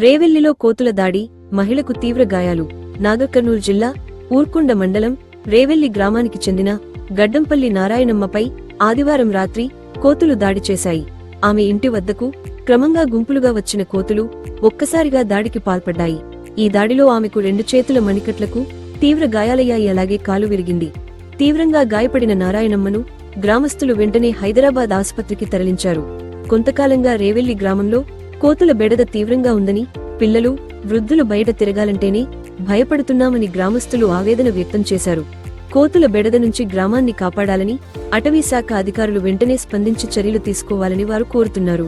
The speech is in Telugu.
రేవెల్లిలో కోతుల దాడి, మహిళకు తీవ్ర గాయాలు. నాగర్కర్నూలు జిల్లా ఊర్కొండ మండలం రేవెల్లి గ్రామానికి చెందిన గడ్డంపల్లి నారాయణమ్మపై ఆదివారం రాత్రి కోతులు దాడి చేశాయి. ఆమె ఇంటి వద్దకు క్రమంగా గుంపులుగా వచ్చిన కోతులు ఒక్కసారిగా దాడికి పాల్పడ్డాయి. ఈ దాడిలో ఆమెకు 2 చేతుల మణికట్లకు తీవ్ర గాయాలయ్యాయి. అలాగే కాలు విరిగింది. తీవ్రంగా గాయపడిన నారాయణమ్మను గ్రామస్తులు వెంటనే హైదరాబాద్ ఆసుపత్రికి తరలించారు. కొంతకాలంగా రేవెల్లి గ్రామంలో కోతుల బెడద తీవ్రంగా ఉందని, పిల్లలు, వృద్ధులు బయట తిరగాలంటేనే భయపడుతున్నామని గ్రామస్తులు ఆవేదన వ్యక్తం చేశారు. కోతుల బెడద నుంచి గ్రామాన్ని కాపాడాలని అటవీశాఖ అధికారులు వెంటనే స్పందించి చర్యలు తీసుకోవాలని వారు కోరుతున్నారు.